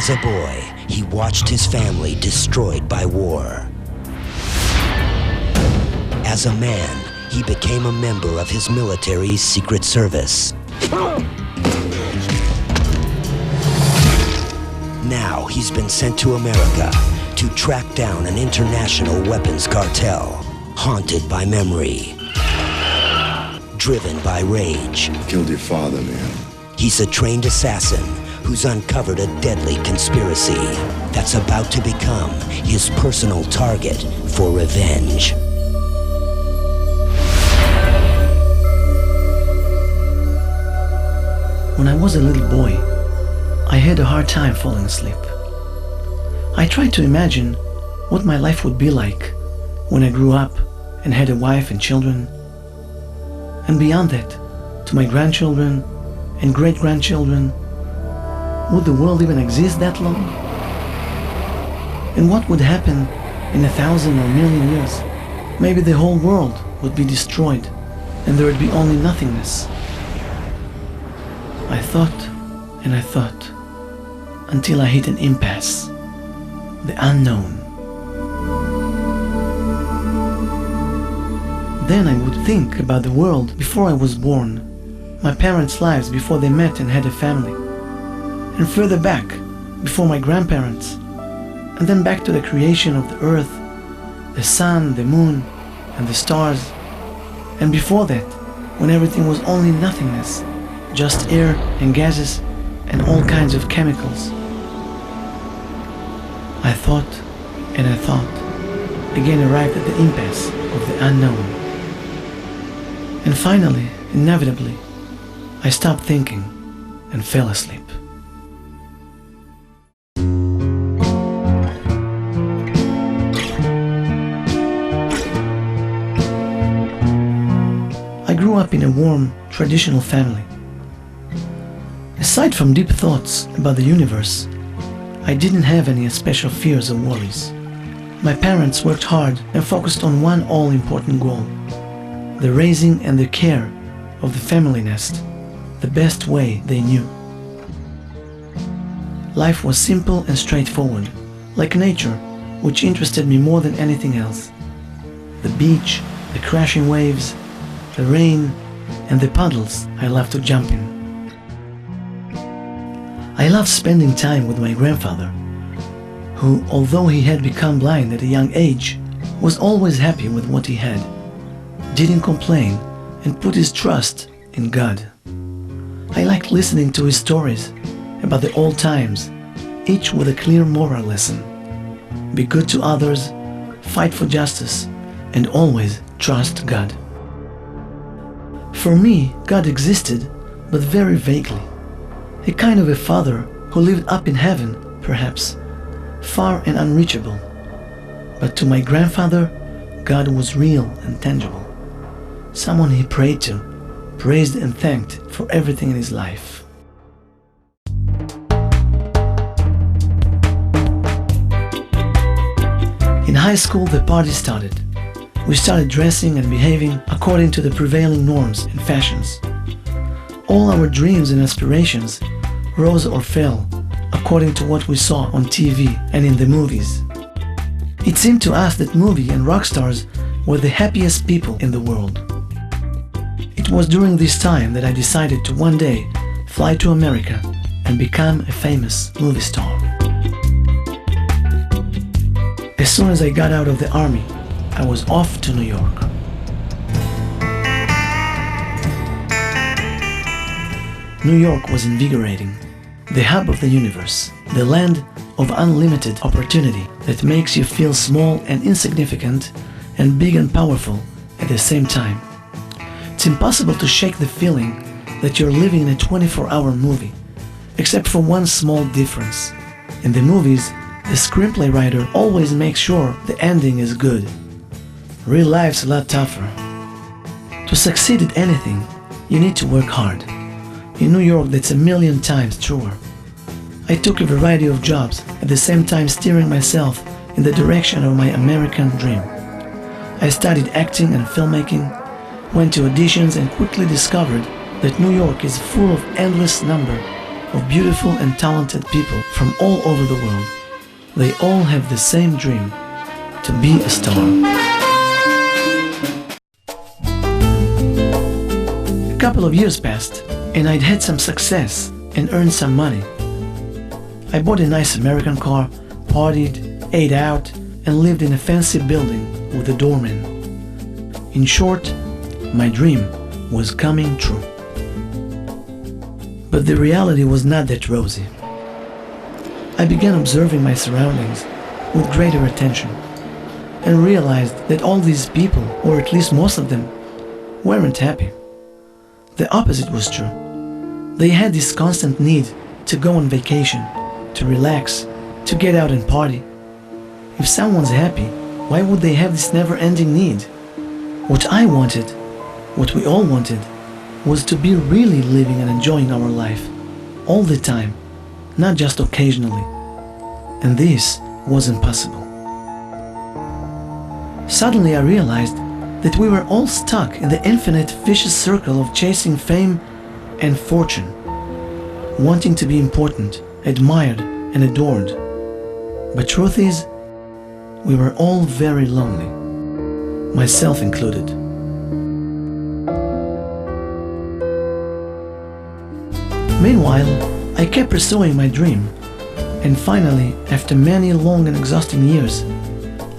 As a boy, he watched his family destroyed by war. As a man, he became a member of his military's secret service. Now he's been sent to America to track down an international weapons cartel, haunted by memory, driven by rage. Killed your father, man. He's a trained assassin who's uncovered a deadly conspiracy that's about to become his personal target for revenge. When I was a little boy, I had a hard time falling asleep. I tried to imagine what my life would be like when I grew up and had a wife and children. And beyond that, to my grandchildren and great-grandchildren, would the world even exist that long? And what would happen in 1,000 or a million years? Maybe the whole world would be destroyed and there would be only nothingness. I thought and I thought until I hit an impasse, the unknown. Then I would think about the world before I was born, my parents' lives before they met and had a family, and further back, before my grandparents, and then back to the creation of the earth, the sun, the moon, and the stars, and before that, when everything was only nothingness, just air and gases and all kinds of chemicals. I thought and I thought, again arrived at the impasse of the unknown. And finally, inevitably, I stopped thinking and fell asleep. I grew up in a warm, traditional family. Aside from deep thoughts about the universe, I didn't have any special fears or worries. My parents worked hard and focused on one all-important goal: the raising and the care of the family nest, the best way they knew. Life was simple and straightforward, like nature, which interested me more than anything else. The beach, the crashing waves, the rain, and the puddles I loved to jump in. I loved spending time with my grandfather, who, although he had become blind at a young age, was always happy with what he had, didn't complain, and put his trust in God. I liked listening to his stories about the old times, each with a clear moral lesson. Be good to others, fight for justice, and always trust God. For me, God existed, but very vaguely. A kind of a father who lived up in heaven, perhaps, far and unreachable. But to my grandfather, God was real and tangible. Someone he prayed to, praised and thanked for everything in his life. In high school, the party started. We started dressing and behaving according to the prevailing norms and fashions. All our dreams and aspirations rose or fell according to what we saw on TV and in the movies. It seemed to us that movie and rock stars were the happiest people in the world. It was during this time that I decided to one day fly to America and become a famous movie star. As soon as I got out of the army, I was off to New York. New York was invigorating, the hub of the universe, the land of unlimited opportunity that makes you feel small and insignificant and big and powerful at the same time. It's impossible to shake the feeling that you're living in a 24-hour movie, except for one small difference. In the movies, the screenplay writer always makes sure the ending is good. Real life's a lot tougher. To succeed at anything, you need to work hard. In New York, that's a million times truer. I took a variety of jobs, at the same time steering myself in the direction of my American dream. I studied acting and filmmaking, went to auditions and quickly discovered that New York is full of endless number of beautiful and talented people from all over the world. They all have the same dream, to be a star. A couple of years passed, and I'd had some success and earned some money. I bought a nice American car, partied, ate out, and lived in a fancy building with a doorman. In short, my dream was coming true. But the reality was not that rosy. I began observing my surroundings with greater attention and realized that all these people, or at least most of them, weren't happy. The opposite was true. They had this constant need to go on vacation, to relax, to get out and party. If someone's happy, why would they have this never-ending need? What I wanted, what we all wanted, was to be really living and enjoying our life, all the time, not just occasionally. And this wasn't possible. Suddenly I realized that we were all stuck in the infinite vicious circle of chasing fame and fortune, wanting to be important, admired, and adored. But truth is, we were all very lonely, myself included. Meanwhile, I kept pursuing my dream, and finally, after many long and exhausting years,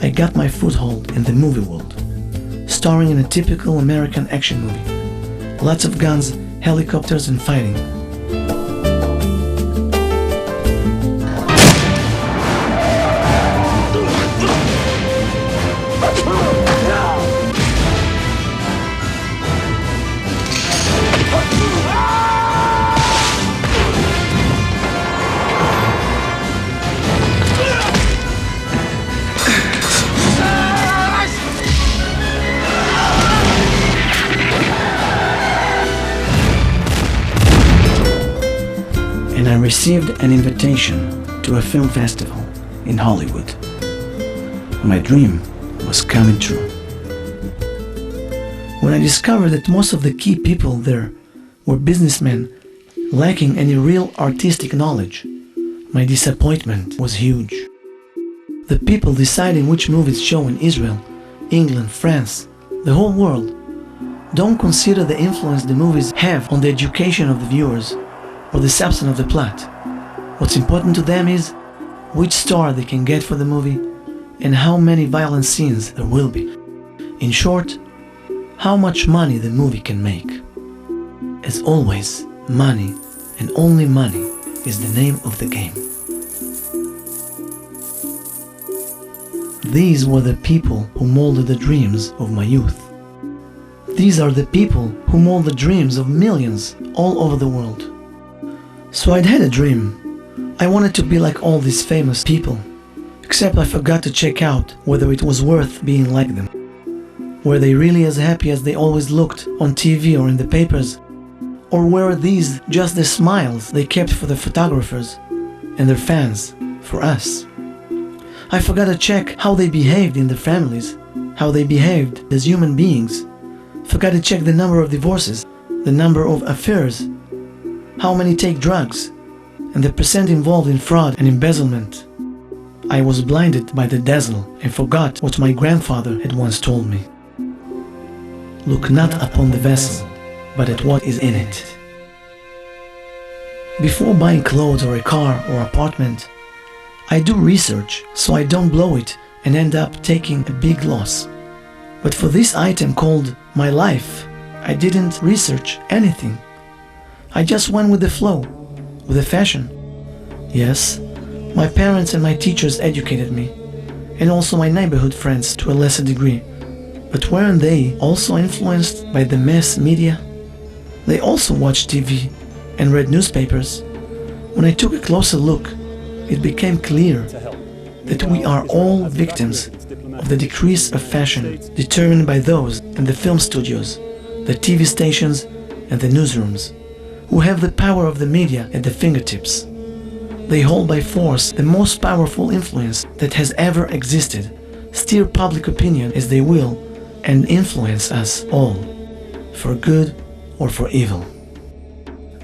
I got my foothold in the movie world, starring in a typical American action movie. Lots of guns, helicopters, and fighting. And I received an invitation to a film festival in Hollywood. My dream was coming true. When I discovered that most of the key people there were businessmen lacking any real artistic knowledge, my disappointment was huge. The people deciding which movies show in Israel, England, France, the whole world, don't consider the influence the movies have on the education of the viewers or the substance of the plot. What's important to them is which star they can get for the movie and how many violent scenes there will be. In short, how much money the movie can make. As always, money and only money is the name of the game. These were the people who molded the dreams of my youth. These are the people who mold the dreams of millions all over the world. So I'd had a dream. I wanted to be like all these famous people, except I forgot to check out whether it was worth being like them. Were they really as happy as they always looked on TV or in the papers? Or were these just the smiles they kept for the photographers and their fans, for us? I forgot to check how they behaved in their families, how they behaved as human beings. Forgot to check the number of divorces, the number of affairs, how many take drugs, and the percent involved in fraud and embezzlement. I was blinded by the dazzle and forgot what my grandfather had once told me. Look not upon the vessel, but at what is in it. Before buying clothes or a car or apartment, I do research so I don't blow it and end up taking a big loss. But for this item called my life, I didn't research anything. I just went with the flow, with the fashion. Yes, my parents and my teachers educated me, and also my neighborhood friends to a lesser degree. But weren't they also influenced by the mass media? They also watched TV and read newspapers. When I took a closer look, it became clear that we are all victims of the decrease of fashion determined by those in the film studios, the TV stations, and the newsrooms, who have the power of the media at their fingertips. They hold by force the most powerful influence that has ever existed, steer public opinion as they will, and influence us all, for good or for evil.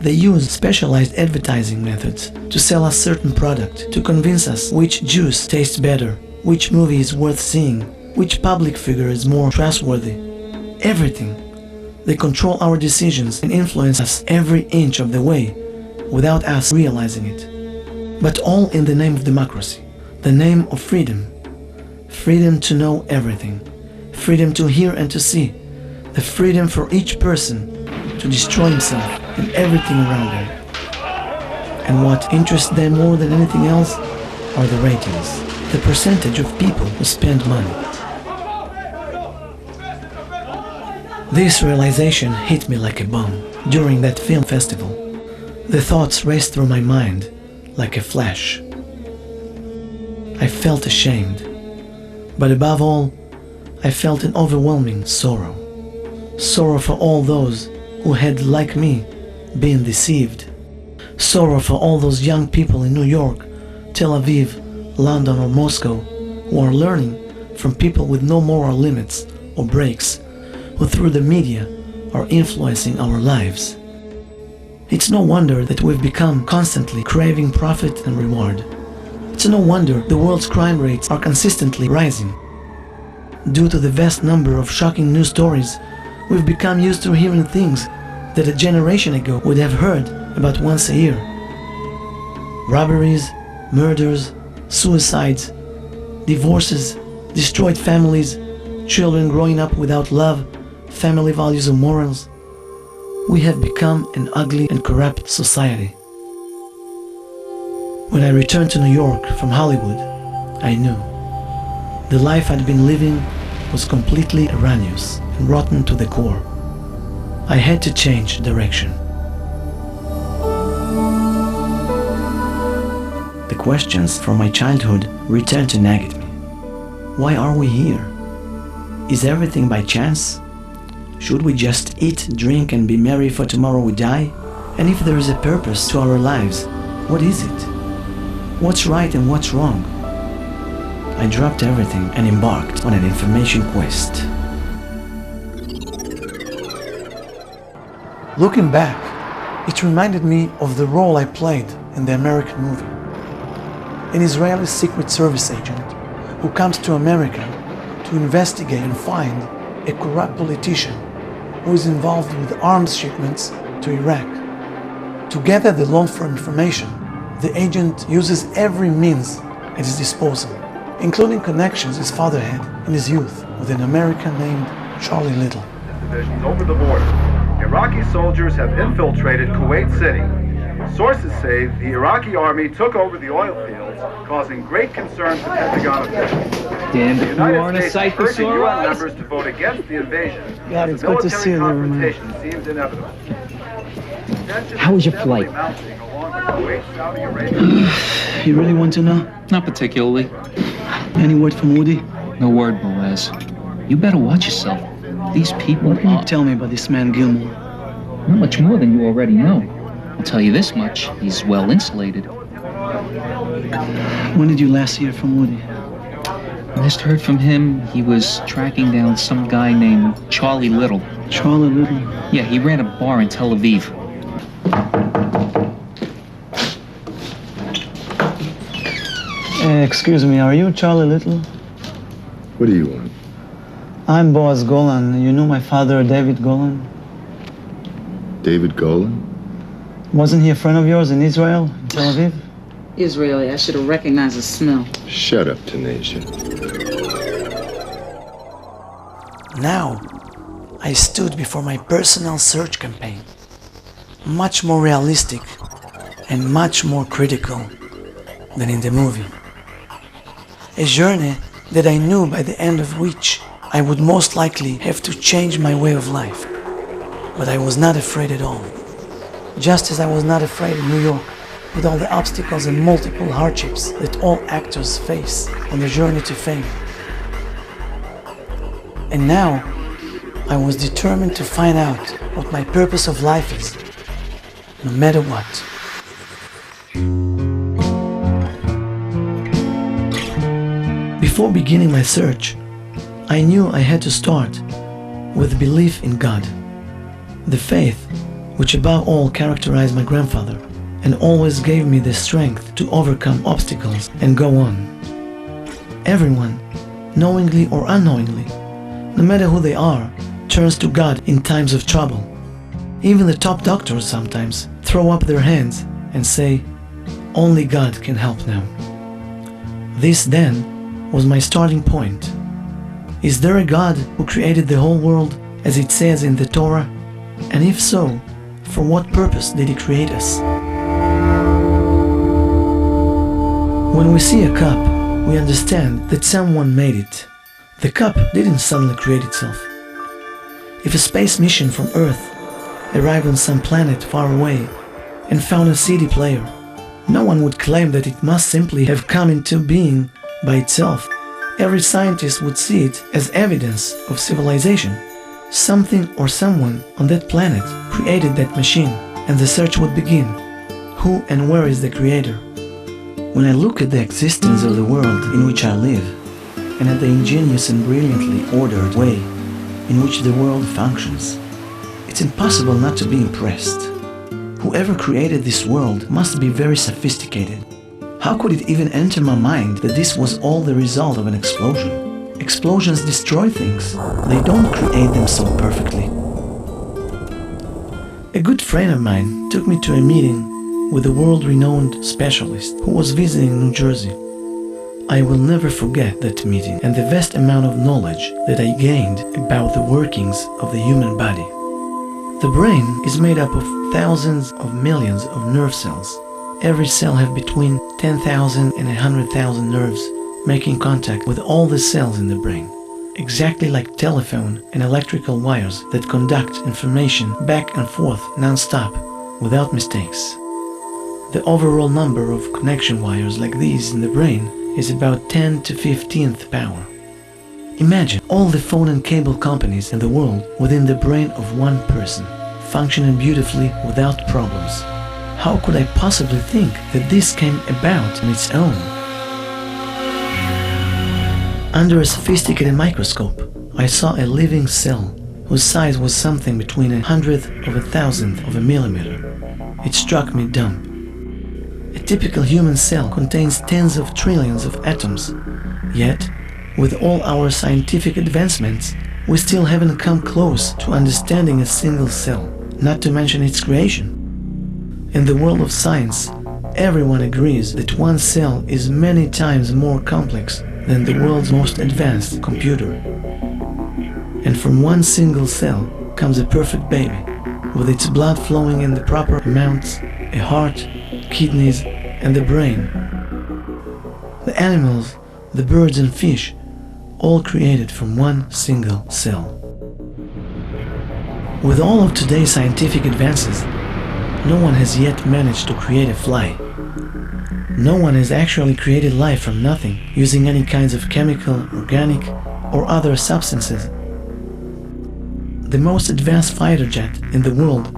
They use specialized advertising methods to sell us certain product, to convince us which juice tastes better, which movie is worth seeing, which public figure is more trustworthy. Everything. They control our decisions and influence us every inch of the way without us realizing it. But all in the name of democracy, the name of freedom. Freedom to know everything, freedom to hear and to see, the freedom for each person to destroy himself and everything around him. And what interests them more than anything else are the ratings, the percentage of people who spend money. This realization hit me like a bomb during that film festival. The thoughts raced through my mind like a flash. I felt ashamed, but above all, I felt an overwhelming sorrow. Sorrow for all those who had, like me, been deceived. Sorrow for all those young people in New York, Tel Aviv, London or Moscow who are learning from people with no moral limits or breaks, who through the media are influencing our lives. It's no wonder that we've become constantly craving profit and reward. It's no wonder the world's crime rates are consistently rising. Due to the vast number of shocking news stories, we've become used to hearing things that a generation ago would have heard about once a year. Robberies, murders, suicides, divorces, destroyed families, children growing up without love, family values or morals. We have become an ugly and corrupt society. When I returned to New York from Hollywood, I knew the life I'd been living was completely erroneous and rotten to the core. I had to change direction. The questions from my childhood returned to nag at me. Why are we here? Is everything by chance? Should we just eat, drink, and be merry for tomorrow we die? And if there is a purpose to our lives, what is it? What's right and what's wrong? I dropped everything and embarked on an information quest. Looking back, it reminded me of the role I played in the American movie. An Israeli Secret Service agent who comes to America to investigate and find a corrupt politician who is involved with arms shipments to Iraq. To gather the lawful information, the agent uses every means at his disposal, including connections his father had in his youth with an American named Charlie Little. Divisions over the border. Iraqi soldiers have infiltrated Kuwait City. Sources say the Iraqi army took over the oil fields, causing great concern to Pentagon officials. Damn, The if you aren't a United States sight for urging sore UN eyes. members to vote against the invasion. God, as it's the good to see you military there, man. confrontation seems inevitable. Tensions How was your steadily flight? mounting along the Kuwait-Saudi Arabia. You really want to know? Not particularly. Any word from Woody? No word, Boaz. You better watch yourself. These people What can you are tell me about this man Gilmore? not much more than you already know. I'll tell you this much, he's well insulated. When did you last hear from Woody? Last heard from him, he was tracking down some guy named Charlie Little. Charlie Little. Yeah, he ran a bar in Tel Aviv. Excuse me, are you Charlie Little? What do you want? I'm Boaz Golan. You knew my father, David Golan? David Golan? Wasn't he a friend of yours in Israel, in Tel Aviv? Israeli, I should have recognized the smell. Shut up, Tanisha. Now, I stood before my personal search campaign, much more realistic and much more critical than in the movie. A journey that I knew by the end of which I would most likely have to change my way of life. But I was not afraid at all. Just as I was not afraid in New York, with all the obstacles and multiple hardships that all actors face on their journey to fame. And now, I was determined to find out what my purpose of life is, no matter what. Before beginning my search, I knew I had to start with belief in God. The faith which above all characterized my grandfather and always gave me the strength to overcome obstacles and go on. Everyone, knowingly or unknowingly, no matter who they are, turns to God in times of trouble. Even the top doctors sometimes throw up their hands and say, "Only God can help now." This then was my starting point. Is there a God who created the whole world as it says in the Torah? And if so, for what purpose did He create us? When we see a cup, we understand that someone made it. The cup didn't suddenly create itself. If a space mission from Earth arrived on some planet far away and found a CD player, no one would claim that it must simply have come into being by itself. Every scientist would see it as evidence of civilization. Something or someone on that planet created that machine, and the search would begin. Who and where is the creator? When I look at the existence of the world in which I live, and at the ingenious and brilliantly ordered way in which the world functions, it's impossible not to be impressed. Whoever created this world must be very sophisticated. How could it even enter my mind that this was all the result of an explosion? Explosions destroy things. They don't create them so perfectly. A good friend of mine took me to a meeting with a world-renowned specialist who was visiting New Jersey. I will never forget that meeting and the vast amount of knowledge that I gained about the workings of the human body. The brain is made up of thousands of millions of nerve cells. Every cell has between 10,000 and 100,000 nerves making contact with all the cells in the brain, exactly like telephone and electrical wires that conduct information back and forth non-stop without mistakes. The overall number of connection wires like these in the brain is about 10 to 15th power. Imagine all the phone and cable companies in the world within the brain of one person, functioning beautifully without problems. How could I possibly think that this came about on its own? Under a sophisticated microscope, I saw a living cell whose size was something between 100th of a thousandth of a millimeter. It struck me dumb. A typical human cell contains tens of trillions of atoms, yet, with all our scientific advancements, we still haven't come close to understanding a single cell, not to mention its creation. In the world of science, everyone agrees that one cell is many times more complex than the world's most advanced computer. And from one single cell comes a perfect baby, with its blood flowing in the proper amounts, a heart, kidneys, and the brain. The animals, the birds and fish, all created from one single cell. With all of today's scientific advances, no one has yet managed to create a fly. No one has actually created life from nothing using any kinds of chemical, organic, or other substances. The most advanced fighter jet in the world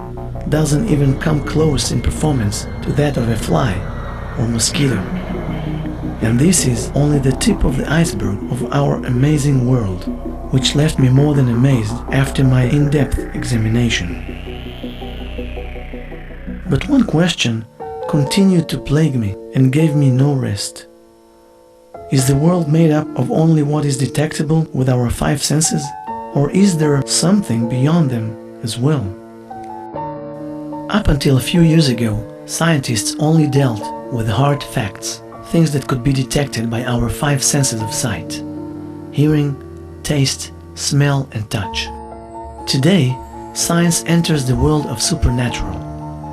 doesn't even come close in performance to that of a fly or mosquito. And this is only the tip of the iceberg of our amazing world, which left me more than amazed after my in-depth examination. But one question continued to plague me and gave me no rest. Is the world made up of only what is detectable with our five senses? Or is there something beyond them as well? Up until a few years ago, scientists only dealt with hard facts, things that could be detected by our five senses of sight: hearing, taste, smell, and touch. Today, science enters the world of supernatural.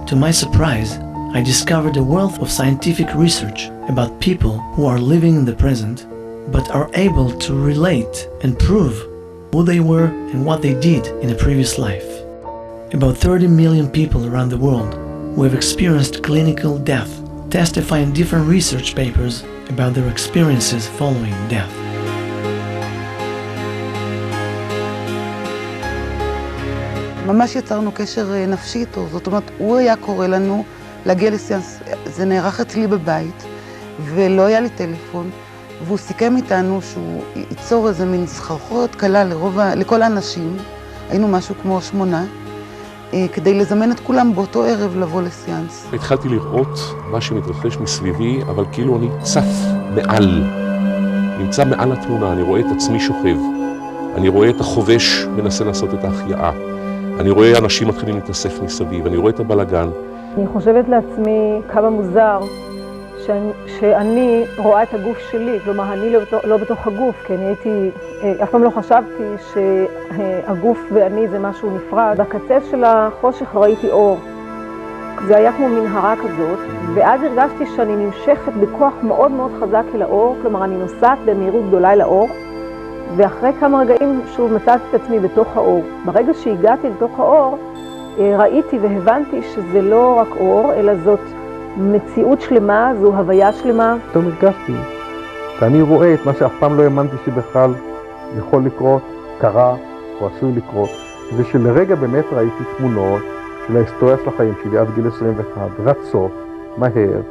To my surprise, I discovered a wealth of scientific research about people who are living in the present, but are able to relate and prove who they were and what they did in a previous life. About 30 million people around the world who have experienced clinical death testify in different research papers about their experiences following death. ממש יצרנו קשר נפשי איתו, זאת אומרת, הוא היה קורא לנו להגיע לסיאנס, זה נערך אצלי בבית, ולא היה לי טלפון, והוא סיכם איתנו שהוא ייצור איזה מין סחרחורת קלה לכל האנשים, היינו משהו כמו 8, כדי לזמן את כולם באותו ערב לבוא לסיאנס. התחלתי לראות מה שמתרחש מסביבי, אבל כאילו אני צף מעל. נמצא מעל התמונה, אני רואה את עצמי שוכב. אני רואה את החובש מנסה לעשות את ההחייאה. אני רואה אנשים מתחילים להתאסף מסביב, אני רואה את הבלגן. אני חושבת לעצמי כמה מוזר שאני רואה את הגוף שלי, כלומר אני לא בתוך הגוף, כי אני הייתי, אף פעם לא חשבתי שהגוף ואני זה משהו נפרד. בקצה של החושך ראיתי אור. זה היה כמו מנהרה כזאת, ואז הרגשתי שאני נמשכת בכוח מאוד מאוד חזק אל האור, כלומר אני נוסעת במהירות גדולה אל האור, ואחרי כמה רגעים שוב מצאתי את עצמי בתוך האור. ברגע שהגעתי לתוך האור, ראיתי והבנתי שזה לא רק אור, אלא זאת מציאות שלמה, זו הוויה שלמה. פתאום הרגשתי שאני רואה את מה שאף פעם לא האמנתי שבכלל יכול לקרות, קרה או עשוי לקרות, ושלרגע באמת ראיתי תמונות של ההיסטוריה של החיים שלי עד גיל 21, רצות, מהר,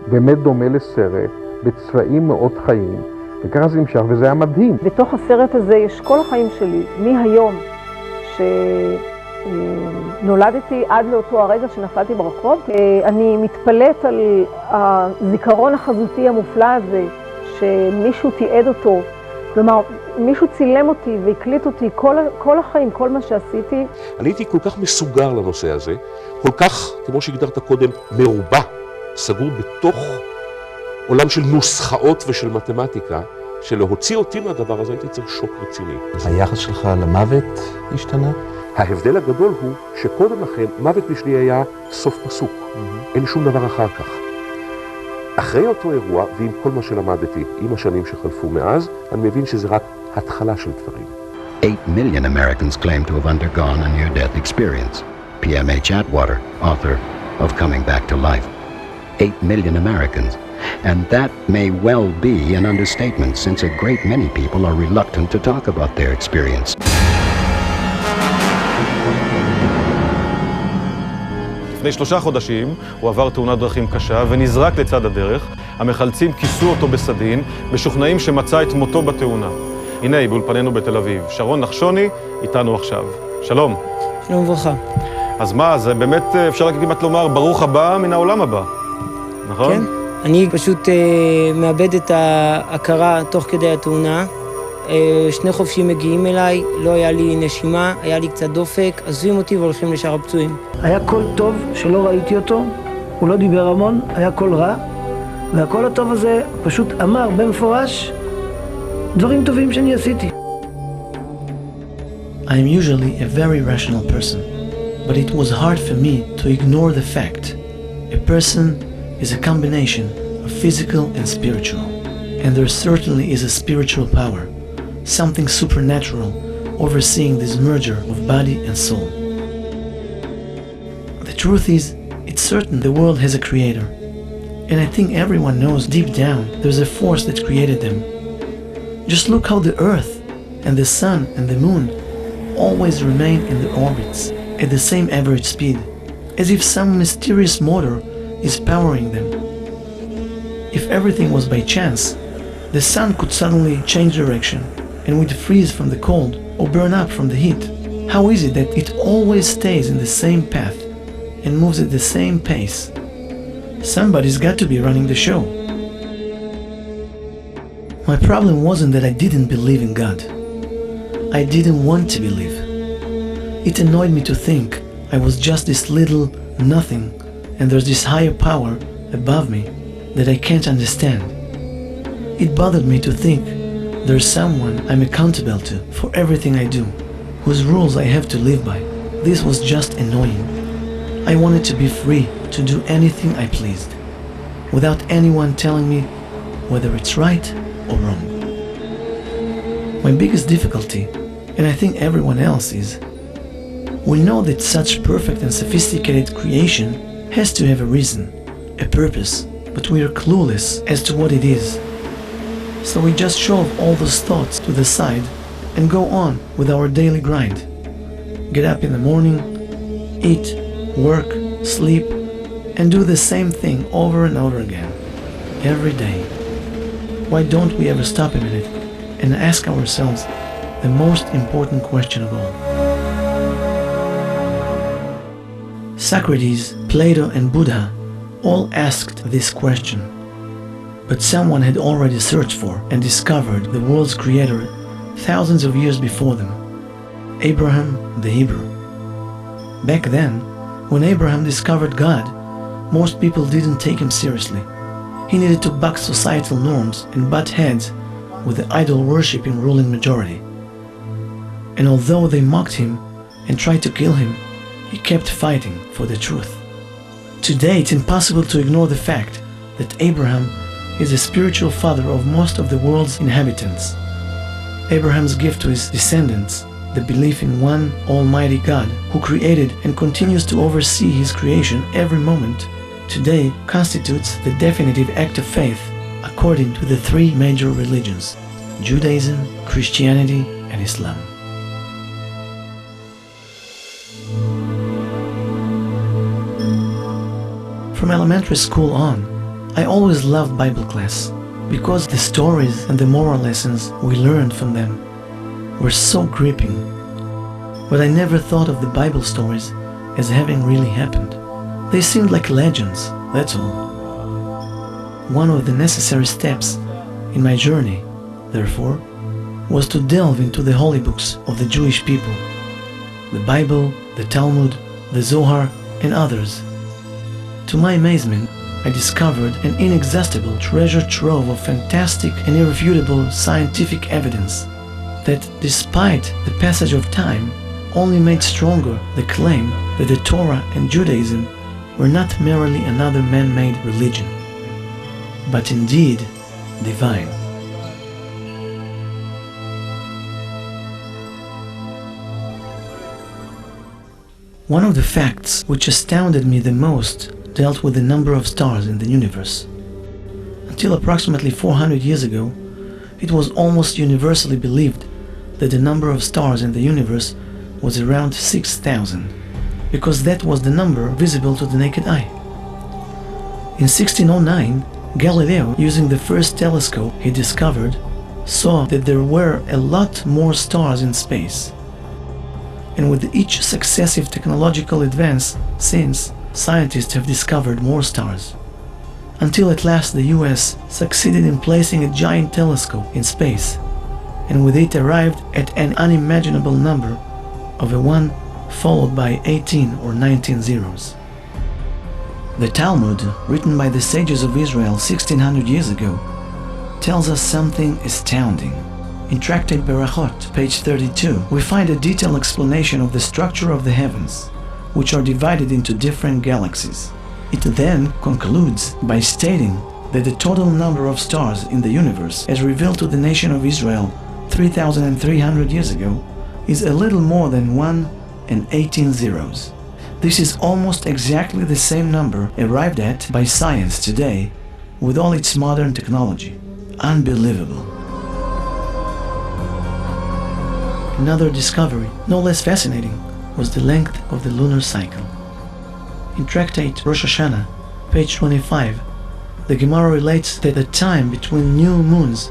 באמת דומה לסרט, בצבעים מאוד חיים, וככה זה נמשך, וזה היה מדהים. בתוך הסרט הזה יש כל החיים שלי, מהיום שנולדתי עד לאותו הרגע שנפלתי ברחוב. אני מתפלאת על הזיכרון החזותי המופלא הזה, שמישהו תיעד אותו. כלומר, מישהו צילם אותי והקליט אותי כל החיים, כל מה שעשיתי. אני הייתי כל כך מסוגר לנושא הזה, כל כך, כמו שהגדרת קודם, מרובע, סגור בתוך עולם של נוסחאות ושל מתמטיקה, שלהוציא אותי מהדבר הזה הייתי צריך שוק רציני. היחס שלך למוות השתנה? ההבדל הגדול הוא שקודם לכן מוות בשבילי היה סוף פסוק, אין שום דבר אחר כך. אחרי אותו אירוע ועם כל מה שלמדתי, עם השנים שחלפו מאז, אני מבין שזה רק התחלה של דברים. 8 million Americans claim to have undergone a near-death experience. PMH Atwater, author of Coming Back to Life. 8 million Americans. And that may well be an understatement, since a great many people are reluctant to talk about their experience. לפני 3 חודשים הוא עבר תאונת דרכים קשה ונזרק לצד הדרך. המחלצים כיסו אותו בסדין, משוכנעים שמצא את מותו בתאונה. הנה היא באולפנינו בתל אביב. שרון נחשוני איתנו עכשיו. שלום. שלום וברכה. אז מה, זה באמת אפשר רק כמעט לומר ברוך הבא מן העולם הבא, נכון? כן. אני פשוט מאבד את ההכרה תוך כדי התאונה. 2 חופשים מגיעים אליי, לא היה לי נשימה, היה לי קצת דופק, עזבים אותי והולכים לשאר הפצועים. היה קול טוב שלא ראיתי אותו, הוא לא דיבר המון, היה קול רע, והקול הטוב הזה פשוט אמר במפורש דברים טובים שאני עשיתי. I'm usually a very rational person, but it was hard for me to ignore the fact a person is a combination of physical and spiritual, and there certainly is a spiritual power, something supernatural overseeing this merger of body and soul. The truth is, it's certain the world has a creator, and I think everyone knows deep down there's a force that created them. Just look how the earth and the sun and the moon always remain in their orbits at the same average speed, as if some mysterious motor is powering them. If everything was by chance, the sun could suddenly change direction and would freeze from the cold or burn up from the heat. How is it that it always stays in the same path and moves at the same pace? Somebody's got to be running the show. My problem wasn't that I didn't believe in God. I didn't want to believe. It annoyed me to think I was just this little nothing and there's this higher power above me that I can't understand. It bothered me to think there's someone I'm accountable to for everything I do, whose rules I have to live by. This was just annoying. I wanted to be free to do anything I pleased, without anyone telling me whether it's right or wrong. My biggest difficulty, and I think everyone else is, we know that such perfect and sophisticated creation has to have a reason, a purpose, but we are clueless as to what it is. So we just shove all those thoughts to the side and go on with our daily grind. Get up in the morning, eat, work, sleep, and do the same thing over and over again, every day. Why don't we ever stop a minute and ask ourselves the most important question of all? Socrates, Plato, and Buddha all asked this question. But someone had already searched for and discovered the world's creator thousands of years before them, Abraham the Hebrew. Back then, when Abraham discovered God, most people didn't take him seriously. He needed to buck societal norms and butt heads with the idol-worshipping ruling majority. And although they mocked him and tried to kill him, he kept fighting for the truth. Today, it's impossible to ignore the fact that Abraham is the spiritual father of most of the world's inhabitants. Abraham's gift to his descendants, the belief in one almighty God who created and continues to oversee his creation every moment, today constitutes the definitive act of faith according to the three major religions: Judaism, Christianity, and Islam. From elementary school on, I always loved Bible class because the stories and the moral lessons we learned from them were so gripping. But I never thought of the Bible stories as having really happened. They seemed like legends, that's all. One of the necessary steps in my journey, therefore, was to delve into the holy books of the Jewish people, the Bible, the Talmud, the Zohar, and others. To my amazement, I discovered an inexhaustible treasure trove of fantastic and irrefutable scientific evidence that, despite the passage of time, only made stronger the claim that the Torah and Judaism were not merely another man-made religion, but indeed divine. One of the facts which astounded me the most dealt with the number of stars in the universe. Until approximately 400 years ago, it was almost universally believed that the number of stars in the universe was around 6,000, because that was the number visible to the naked eye. In 1609, Galileo, using the first telescope he discovered, saw that there were a lot more stars in space. And with each successive technological advance since, scientists have discovered more stars, until at last the US succeeded in placing a giant telescope in space, and with it arrived at an unimaginable number of a 1 followed by 18 or 19 zeros. The Talmud, written by the sages of Israel 1600 years ago, tells us something astounding. In Tractate Berachot, page 32, we find a detailed explanation of the structure of the heavens, which are divided into different galaxies. It then concludes by stating that the total number of stars in the universe, as revealed to the nation of Israel 3,300 years ago, is a little more than 1 and 18 zeros. This is almost exactly the same number arrived at by science today with all its modern technology. Unbelievable. Another discovery, no less fascinating, was the length of the lunar cycle. In Tractate Rosh Hashanah, page 25, the Gemara relates that the time between new moons,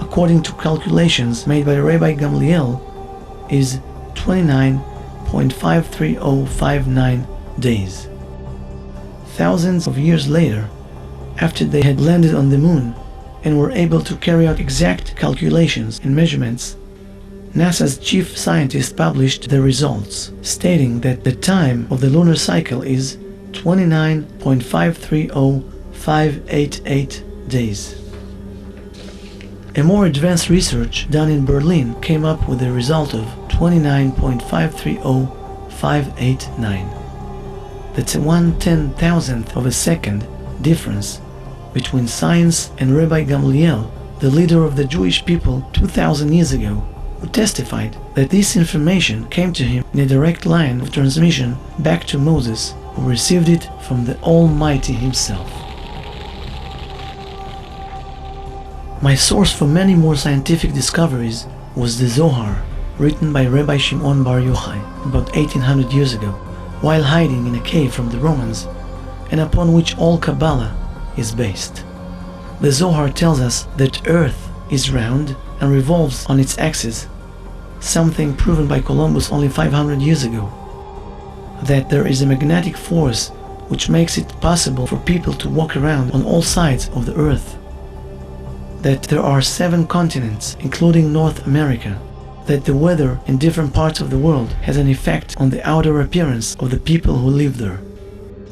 according to calculations made by Rabbi Gamliel, is 29.53059 days. Thousands of years later, after they had landed on the moon and were able to carry out exact calculations and measurements, NASA's chief scientist published the results, stating that the time of the lunar cycle is 29.530588 days. A more advanced research done in Berlin came up with a result of 29.530589. That's a 1/10,000th of a second difference between science and Rabbi Gamliel, the leader of the Jewish people 2,000 years ago, who testified that this information came to him in a direct line of transmission back to Moses, who received it from the Almighty himself. My source for many more scientific discoveries was the Zohar, written by Rabbi Shimon Bar Yochai about 1800 years ago, while hiding in a cave from the Romans, and upon which all Kabbalah is based. The Zohar tells us that Earth is round and revolves on its axis, something proven by Columbus only 500 years ago. that there is a magnetic force which makes it possible for people to walk around on all sides of the earth. That there are 7 continents, including North America. That the weather in different parts of the world has an effect on the outer appearance of the people who live there.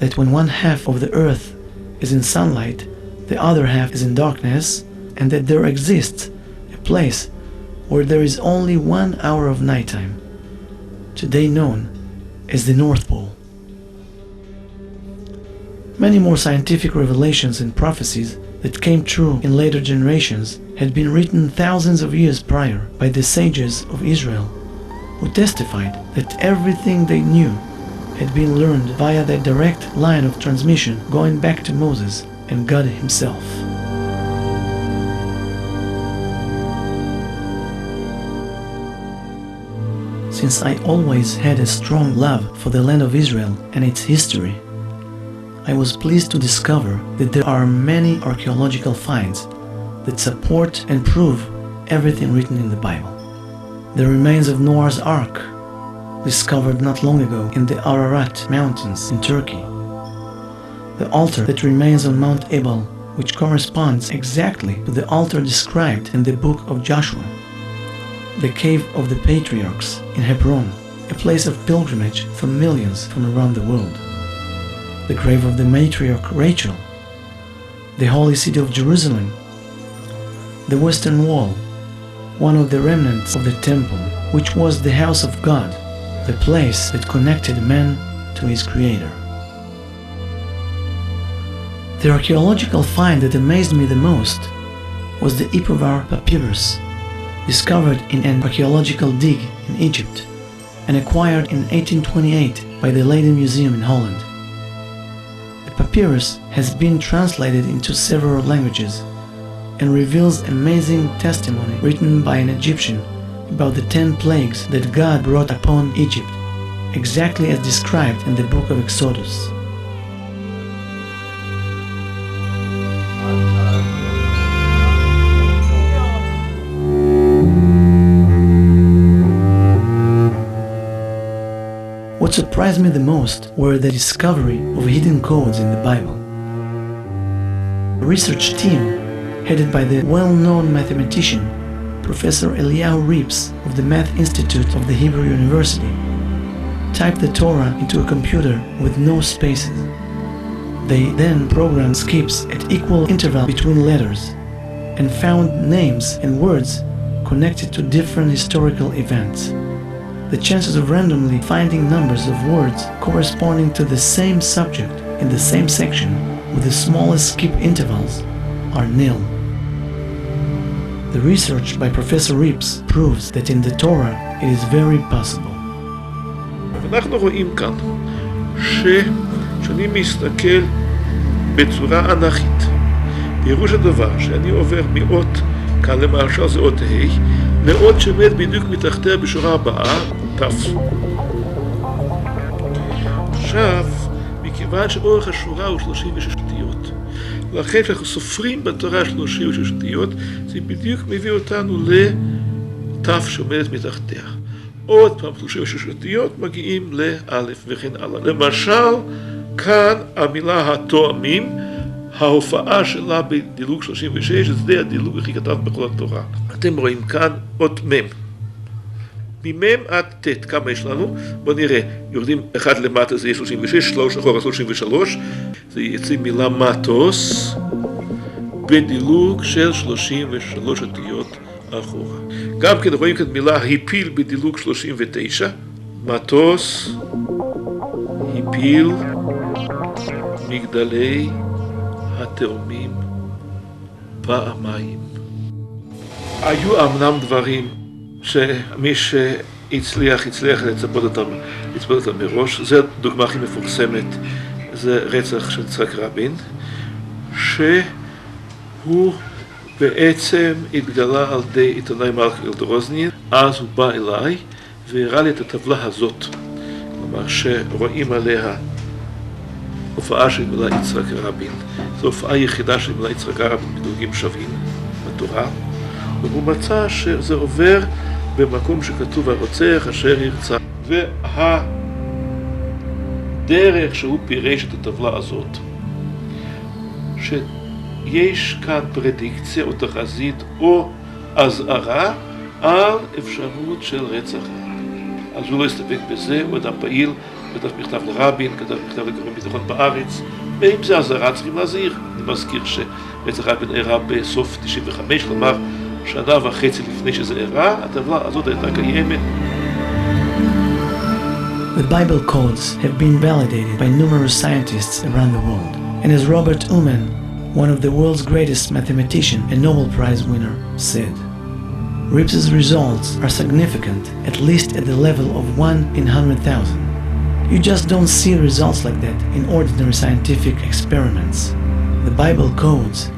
That when one half of the earth is in sunlight, the other half is in darkness, and that there exists a place where there is only 1 hour of nighttime, today known as the North Pole. Many more scientific revelations and prophecies that came true in later generations had been written thousands of years prior by the sages of Israel, who testified that everything they knew had been learned via the direct line of transmission going back to Moses and God himself. Since I always had a strong love for the land of Israel and its history, I was pleased to discover that there are many archaeological finds that support and prove everything written in the Bible. The remains of Noah's Ark, discovered not long ago in the Ararat Mountains in Turkey. The altar that remains on Mount Ebal, which corresponds exactly to the altar described in the book of Joshua. The Cave of the Patriarchs in Hebron, a place of pilgrimage for millions from around the world. The grave of the matriarch Rachel, the holy city of Jerusalem, the Western Wall, one of the remnants of the temple, which was the house of God, the place that connected man to his Creator. The archaeological find that amazed me the most was the Ipovar papyrus, discovered in an archaeological dig in Egypt and acquired in 1828 by the Leiden Museum in Holland. The papyrus has been translated into several languages and reveals amazing testimony written by an Egyptian about the 10 plagues that God brought upon Egypt, exactly as described in the book of Exodus. What surprised me the most were the discovery of hidden codes in the Bible. A research team headed by the well-known mathematician Professor Eliyahu Rips of the Math Institute of the Hebrew University typed the Torah into a computer with no spaces. They then programmed skips at equal interval between letters and found names and words connected to different historical events. The chances of randomly finding numbers of words corresponding to the same subject in the same section with the smallest skip intervals are nil. The research by Professor Rips proves that in the Torah it is very possible. אנחנו רואים כאן שאני מסתכל בצורה אנכית. פירוש הדבר שאני עובר מאות, כאן למשל זה אות ה', לאות שעומד בדיוק מתחתיה בשורה הבאה, ת'. עכשיו, מכיוון שאורך השורה הוא 36 אותיות, לכן כשאנחנו סופרים בתורה 36 אותיות, זה בדיוק מביא אותנו לת' שעומדת מתחתיה. עוד פעם 36 אותיות מגיעים לאלף וכן הלאה. למשל, כאן המילה התואמים, ההופעה שלה בדילוג 36, זה הדילוג הכי קטן בכל התורה. אתם רואים כאן אות מ'. ממ' עד ט', כמה יש לנו? בואו נראה, יורדים אחד למטה זה יהיה 36, 3 אחורה 33, זה יצא מילה מטוס, בדילוג של 33 אותיות אחורה. גם כן רואים כאן מילה הפיל בדילוג 39, מטוס, הפיל, מגדלי התאומים, פעמיים. היו אמנם דברים שמי שהצליח לצפות אותם מראש. זו הדוגמה הכי מפורסמת, זה רצח של יצחק רבין, שהוא בעצם התגלה על ידי עיתונאי מרק אלדרוזנין. אז הוא בא אליי והראה לי את הטבלה הזאת, כלומר שרואים עליה הופעה של מילה יצחק רבין. זו הופעה יחידה של מילה יצחק רבין בדילוגים שווים בתורה, והוא מצא שזה עובר במקום שכתוב הרוצח אשר ירצח. דרך שהוא פירש את הטבלה הזאת, שיש כאן פרדיקציה או תחזית או אזהרה על אפשרות של רצח עם. אז הוא לא הסתפק בזה, הוא אדם פעיל, כתב מכתב לרבין, כתב מכתב לגורמי ביטחון בארץ, ואם זה אזהרה צריכים להזהיר. אני מזכיר שרצח רבין אירע בסוף 95, כלומר שנה וחצי לפני שזה אירע, הטבלה הזאת הייתה קיימת. The Bible codes have been validated by numerous scientists around the world, and as Robert Uman, one of the world's greatest mathematicians and Nobel Prize winner, said, Rips's results are significant, at least at the level of 1 in 100,000. You just don't see results like that in ordinary scientific experiments. The Bible codes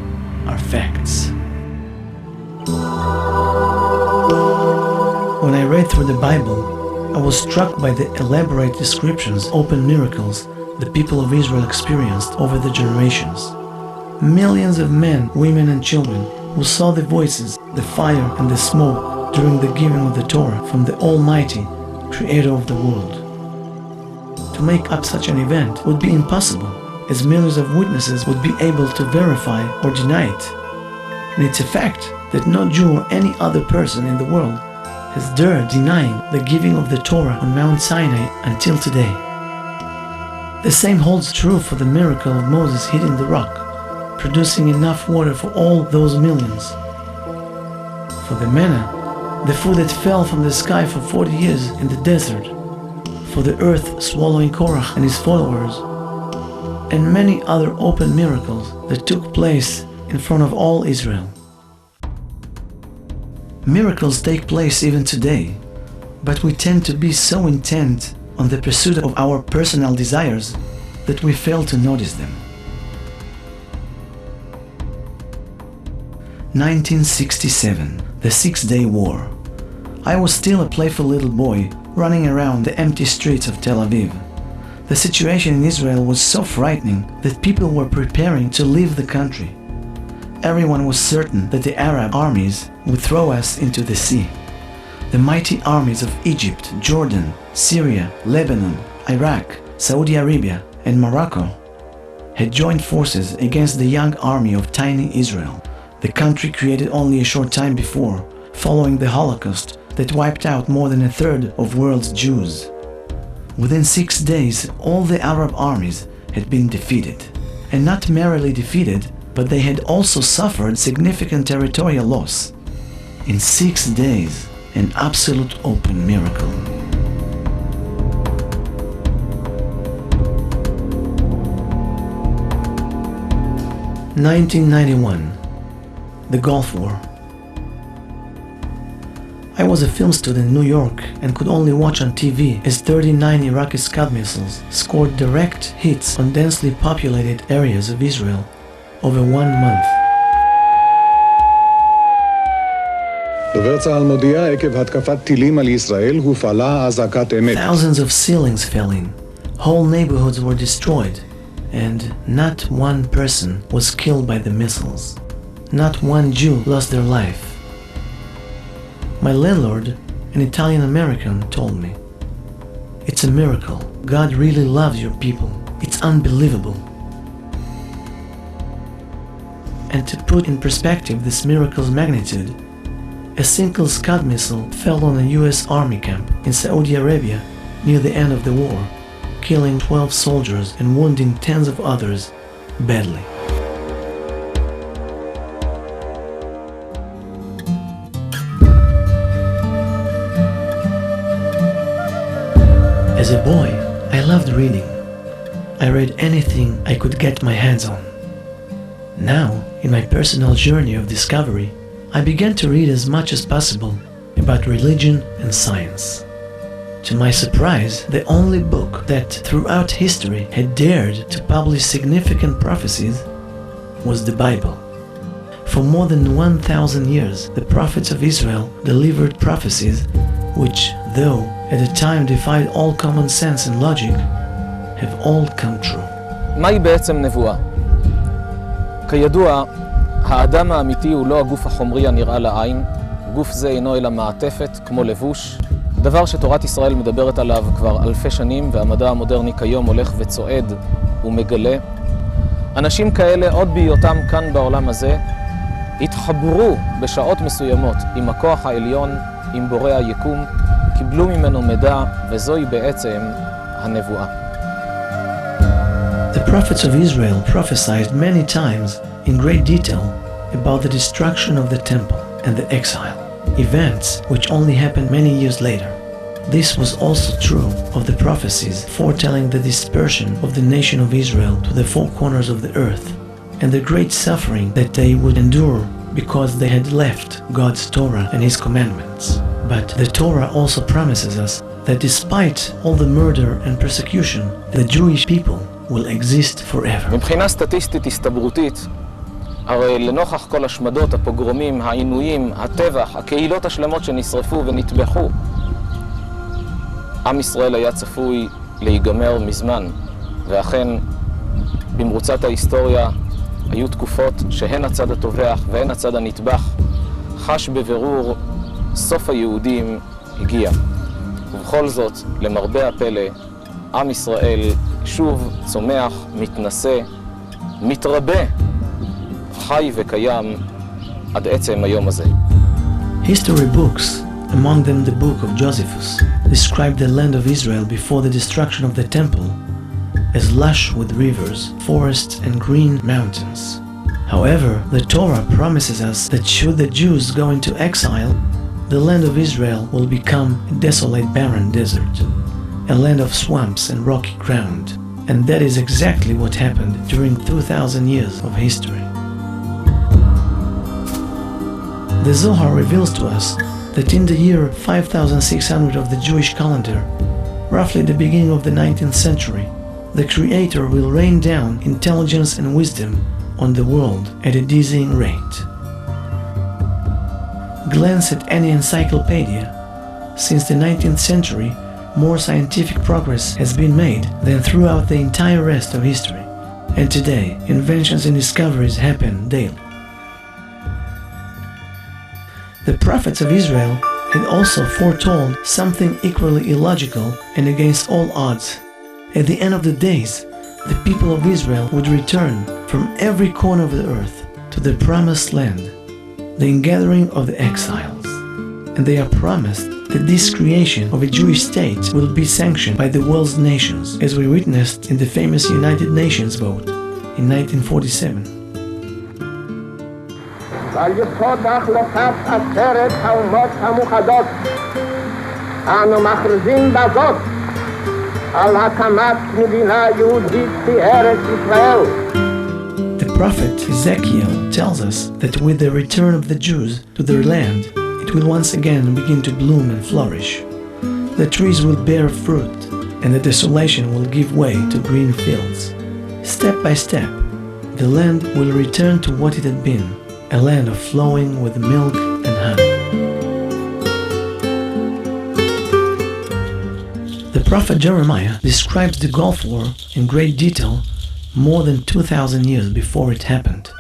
are facts. When I read through the Bible, I was struck by the elaborate descriptions, open miracles the people of Israel experienced over the generations. Millions of men, women and children who saw the voices, the fire and the smoke during the giving of the Torah from the Almighty, Creator of the world. To make up such an event would be impossible, as millions of witnesses would be able to verify or deny it. And it's a fact that no Jew or any other person in the world has dared denying the giving of the Torah on Mount Sinai until today. The same holds true for the miracle of Moses hitting the rock, producing enough water for all those millions. For the manna, the food that fell from the sky for 40 years in the desert, for the earth swallowing Korach and his followers, and many other open miracles that took place in front of all Israel. Miracles take place even today, but we tend to be so intent on the pursuit of our personal desires that we fail to notice them. 1967, the Six-Day War. I was still a playful little boy running around the empty streets of Tel Aviv. The situation in Israel was so frightening that people were preparing to leave the country. Everyone was certain that the Arab armies would throw us into the sea. The mighty armies of Egypt, Jordan, Syria, Lebanon, Iraq, Saudi Arabia, and Morocco had joined forces against the young army of tiny Israel, the country created only a short time before, following the Holocaust that wiped out more than a third of world's Jews. Within 6 days, all the Arab armies had been defeated, and not merely defeated, but they had also suffered significant territorial loss. In 6 days, an absolute open miracle. (1991) The Gulf War. I was a film student in New York and could only watch on TV as 39 Iraqi Scud missiles scored direct hits on densely populated areas of Israel over 1 month. דובר צה"ל מודיע עקב התקפת טילים על ישראל הופעלה אזעקת אמת. Thousands of ceilings fell in, whole neighborhoods were destroyed, and not one person was killed by the missiles. Not one Jew lost their life. My landlord, an Italian American, told me, "It's a miracle. God really loves your people. It's unbelievable." And to put in perspective this miracle's magnitude, a single Scud missile fell on a US Army camp in Saudi Arabia near the end of the war, killing 12 soldiers and wounding tens of others badly. As a boy, I loved reading. I read anything I could get my hands on. Now, in my personal journey of discovery, I began to read as much as possible about religion and science. To my surprise, the only book that throughout history had dared to publish significant prophecies was the Bible. For more than 1,000 years, the prophets of Israel delivered prophecies which, though at the time defied all common sense and logic, have all come true. מהי בעצם נבואה? כידוע, האדם האמיתי הוא לא הגוף החומרי הנראה לעין, גוף זה אינו אלא מעטפת, כמו לבוש, דבר שתורת ישראל מדברת עליו כבר אלפי שנים, והמדע המודרני כיום הולך וצועד ומגלה. אנשים כאלה, עוד בהיותם כאן בעולם הזה, התחברו בשעות מסוימות עם הכוח העליון, עם בורא היקום, קיבלו ממנו מידע, וזוהי בעצם הנבואה. The prophets of Israel prophesied many times in great detail about the destruction of the temple and the exile, events which only happened many years later. This was also true of the prophecies foretelling the dispersion of the nation of Israel to the four corners of the earth, and the great suffering that they would endure because they had left God's Torah and His commandments. But the Torah also promises us that despite all the murder and persecution, the Jewish people will exist forever. מבחינה סטטיסטית הסתברותית, הרי לנוכח כל השמדות, הפוגרומים, העינויים, הטבח, הקהילות השלמות שנשרפו ונטבחו, עם ישראל היה צפוי להיגמר מזמן, ואכן במרוצת ההיסטוריה היו תקופות שהן הצד הטובח והן הצד הנטבח חש בבירור סוף היהודים הגיע. ובכל זאת, למרבה הפלא, עם ישראל שוב צומח, מתנשא, מתרבה, חי וקיים עד עצם היום הזה. History books, among them the book of Josephus, describe the land of Israel before the destruction of the temple as lush with rivers, forests and green mountains. However, the Torah promises us that should the Jews go into exile, the land of Israel will become a desolate barren desert, a land of swamps and rocky ground. And that is exactly what happened during 2,000 years of history. The Zohar reveals to us that in the year 5600 of the Jewish calendar, roughly the beginning of the 19th century, the Creator will rain down intelligence and wisdom on the world at a dizzying rate. Glance at any encyclopedia. Since the 19th century, more scientific progress has been made than throughout the entire rest of history. And today, inventions and discoveries happen daily. The prophets of Israel had also foretold something equally illogical and against all odds. At the end of the days, the people of Israel would return from every corner of the earth to the promised land, the ingathering of the exiles. And they are promised that this creation of a Jewish state will be sanctioned by the world's nations, as we witnessed in the famous United Nations vote in 1947. על יסוד החלטת עצרת האומות המאוחדות אנו מכריזים בזאת על הקמת מדינה יהודית בארץ ישראל. The prophet Ezekiel tells us that with the return of the Jews to their land, it will once again begin to bloom and flourish. The trees will bear fruit, and the desolation will give way to green fields. Step by step, the land will return to what it had been, a land of flowing with milk and honey. The prophet Jeremiah describes the Gulf War in great detail more than 2,000 years before it happened.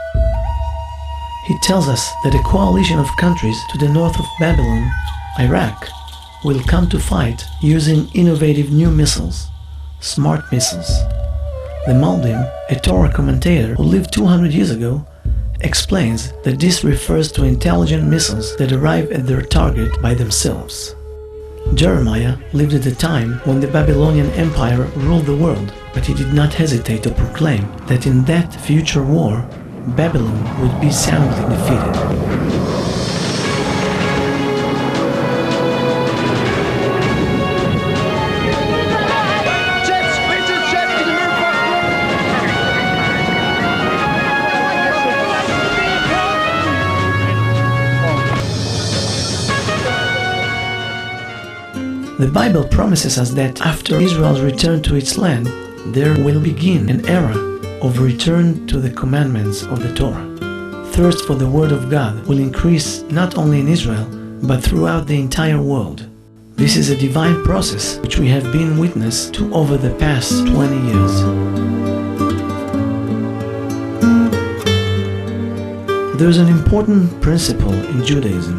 He tells us that a coalition of countries to the north of Babylon, Iraq, will come to fight using innovative new missiles, smart missiles. The Malbim, a Torah commentator who lived 200 years ago, explains that this refers to intelligent missiles that arrive at their target by themselves. Jeremiah lived at a time when the Babylonian Empire ruled the world, but he did not hesitate to proclaim that in that future war, Babylon would be soundly defeated. The Bible promises us that after Israel's return to its land, there will begin an era of return to the commandments of the Torah. Thirst for the Word of God will increase not only in Israel, but throughout the entire world. This is a divine process which we have been witness to over the past 20 years. There's an important principle in Judaism.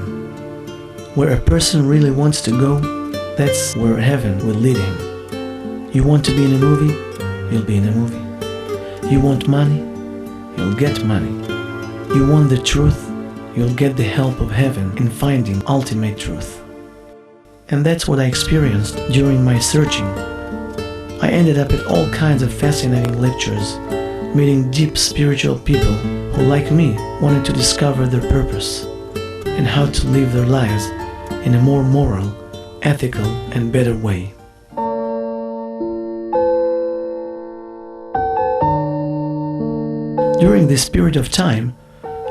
Where a person really wants to go, That's where heaven will lead him. You want to be in a movie? You'll be in a movie. You want money? You'll get money. You want the truth? You'll get the help of heaven in finding ultimate truth. And that's what I experienced during my searching. I ended up at all kinds of fascinating lectures, meeting deep spiritual people who, like me, wanted to discover their purpose and how to live their lives in a more moral, ethical, and better way. During this period of time,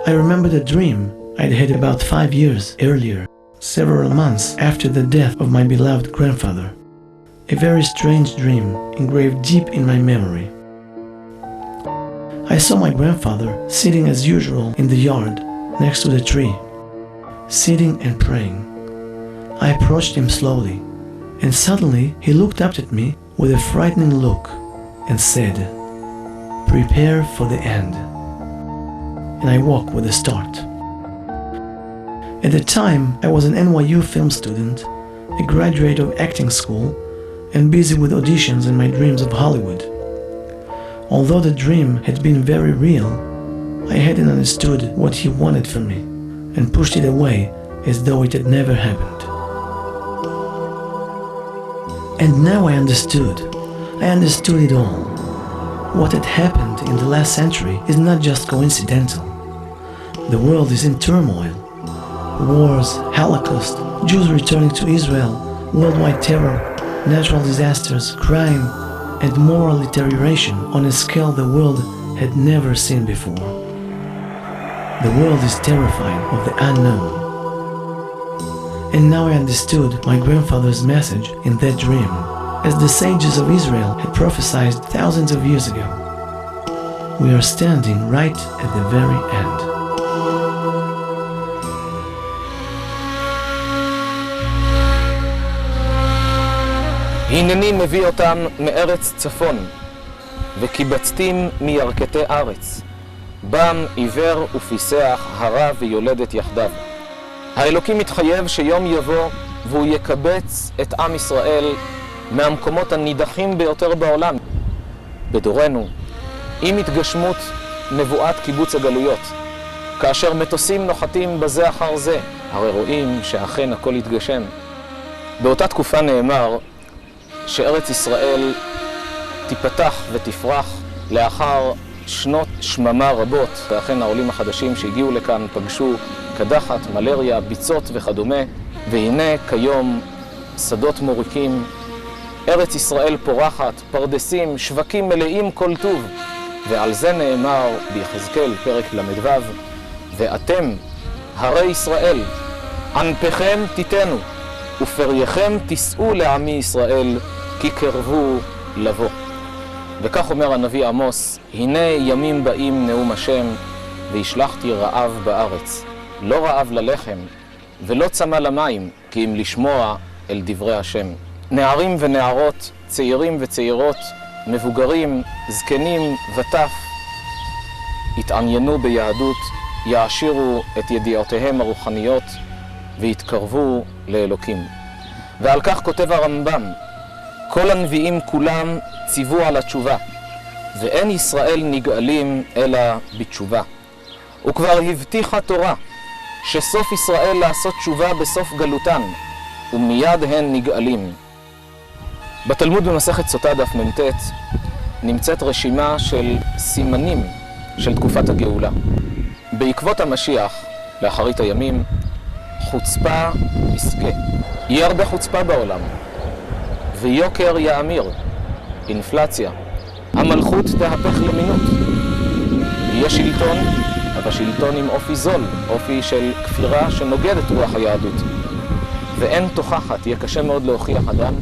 I remembered a dream I'd had about 5 years earlier, several months after the death of my beloved grandfather. A very strange dream engraved deep in my memory. I saw my grandfather sitting as usual in the yard next to the tree, sitting and praying. I approached him slowly, and suddenly he looked up at me with a frightening look and said, "Prepare for the end." And I walked with a start. At the time, I was an NYU film student, a graduate of acting school, and busy with auditions and my dreams of Hollywood. Although the dream had been very real, I hadn't understood what he wanted from me and pushed it away as though it had never happened. And now I understood. I understood it all. What had happened in the last century is not just coincidental. The world is in turmoil. Wars, Holocaust, Jews returning to Israel, worldwide terror, natural disasters, crime, and moral deterioration on a scale the world had never seen before. The world is terrified of the unknown. And now I understood my grandfather's message in that dream, as the sages of Israel had prophesied thousands of years ago. We are standing right at the very end. הנני מביא אותם מארץ צפון, וקיבצתים מירכתי ארץ. בם עיוור ופיסח, הרה ויולדת יחדיו. האלוקים מתחייב שיום יבוא והוא יקבץ את עם ישראל מהמקומות הנידחים ביותר בעולם. בדורנו, עם התגשמות נבואת קיבוץ הגלויות, כאשר מטוסים נוחתים בזה אחר זה, הרי רואים שאכן הכל יתגשם. באותה תקופה נאמר שארץ ישראל תיפתח ותפרח לאחר שנות שממה רבות, ואכן העולים החדשים שהגיעו לכאן פגשו קדחת, מלריה, ביצות וכדומה, והנה כיום שדות מוריקים, ארץ ישראל פורחת, פרדסים, שווקים מלאים כל טוב, ועל זה נאמר ביחזקאל פרק ל"ו, ואתם הרי ישראל, ענפיכם תיתנו ופרייכם תישאו לעמי ישראל, כי קרבו לבוא. וכך אומר הנביא עמוס, הנה ימים באים נאום השם, והשלחתי רעב בארץ, לא רעב ללחם, ולא צמא למים, כי אם לשמוע אל דברי השם. נערים ונערות, צעירים וצעירות, מבוגרים, זקנים וטף, התעניינו ביהדות, יעשירו את ידיעותיהם הרוחניות, והתקרבו לאלוקים. ועל כך כותב הרמב"ם, כל הנביאים כולם ציוו על התשובה, ואין ישראל נגאלים אלא בתשובה. וכבר הבטיחה תורה שסוף ישראל לעשות תשובה בסוף גלותן, ומיד הן נגאלים. בתלמוד במסכת סוטה דף מ"ט נמצאת רשימה של סימנים של תקופת הגאולה. בעקבות המשיח, לאחרית הימים, חוצפה יסגה. יהיה הרבה חוצפה בעולם, ויוקר יאמיר, אינפלציה. המלכות תהפך למינות. יהיה שלטון, אבל שלטון עם אופי זול, אופי של כפירה שנוגד את רוח היהדות. ואין תוכחת, יהיה קשה מאוד להוכיח אדם.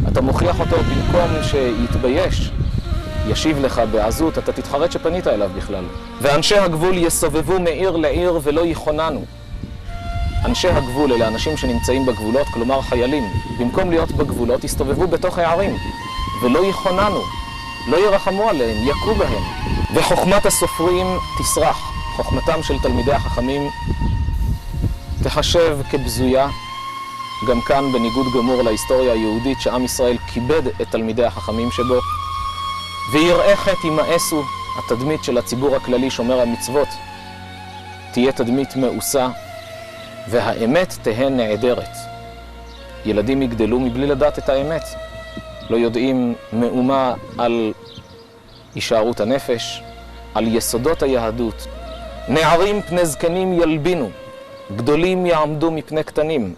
אתה מוכיח אותו במקום שיתבייש, ישיב לך בעזות, אתה תתחרט שפנית אליו בכלל. ואנשי הגבול יסובבו מעיר לעיר ולא יכוננו. אנשי הגבול אלה אנשים שנמצאים בגבולות, כלומר חיילים, במקום להיות בגבולות, יסתובבו בתוך הערים ולא יכוננו, לא ירחמו עליהם, יכו בהם. וחוכמת הסופרים תסרח, חוכמתם של תלמידי החכמים תחשב כבזויה, גם כאן בניגוד גמור להיסטוריה היהודית שעם ישראל כיבד את תלמידי החכמים שבו, ויראה חטא ימאסו, התדמית של הציבור הכללי שומר המצוות תהיה תדמית מאוסה, והאמת תהא נעדרת. ילדים יגדלו מבלי לדעת את האמת, לא יודעים מאומה על הישארות הנפש, על יסודות היהדות. נערים פני זקנים ילבינו, גדולים יעמדו מפני קטנים.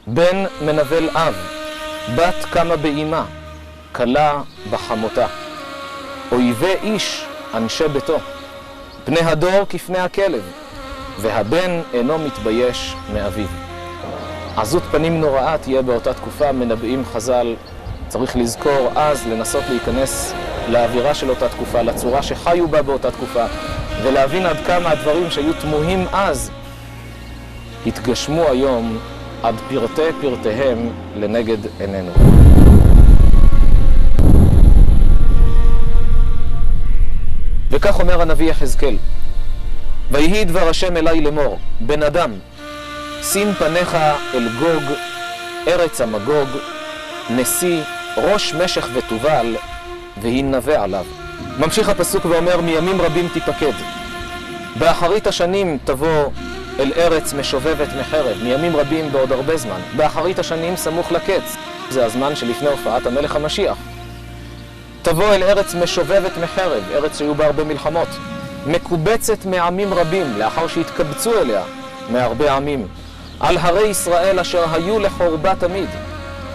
בן מנבל אב, בת קמה באימה, כלה בחמותה. אויבי איש אנשי ביתו, פני הדור כפני הכלב, והבן אינו מתבייש מאביו. עזות פנים נוראה תהיה באותה תקופה, מנבאים חז"ל. צריך לזכור אז, לנסות להיכנס לאווירה של אותה תקופה, לצורה שחיו בה באותה תקופה, ולהבין עד כמה הדברים שהיו תמוהים אז התגשמו היום עד פרטי פרטיהם לנגד עינינו. וכך אומר הנביא יחזקאל, ויהי דבר השם אלי לאמור, בן אדם, שים פניך אל גוג, ארץ המגוג, נשיא, ראש משך ותובל, והינבא עליו. ממשיך הפסוק ואומר, מימים רבים תיפקד. באחרית השנים תבוא אל ארץ משובבת מחרב, מימים רבים בעוד הרבה זמן. באחרית השנים סמוך לקץ, זה הזמן שלפני הופעת המלך המשיח. תבוא אל ארץ משובבת מחרב, ארץ שהיו בה הרבה מלחמות, מקובצת מעמים רבים, לאחר שהתקבצו אליה מהרבה עמים. על הרי ישראל אשר היו לחורבה תמיד,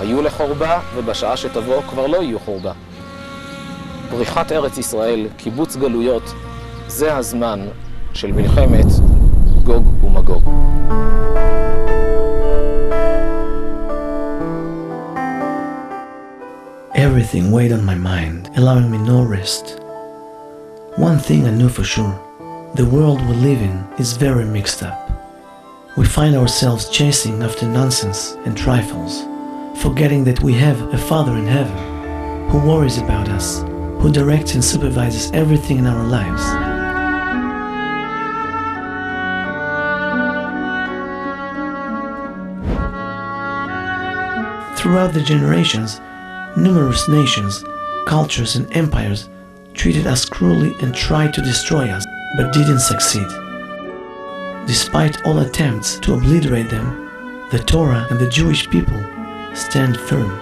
היו לחורבה, ובשעה שתבוא כבר לא יהיו חורבה. פריחת ארץ ישראל, קיבוץ גלויות, זה הזמן של מלחמת גוג ומגוג. Everything weighed on my mind, allowing me no rest. One thing I knew for sure, the world we live in is very mixed up. We find ourselves chasing after nonsense and trifles, forgetting that we have a Father in heaven who worries about us, who directs and supervises everything in our lives. Throughout the generations, numerous nations, cultures and empires treated us cruelly and tried to destroy us, but didn't succeed. Despite all attempts to obliterate them, the Torah and the Jewish people stand firm.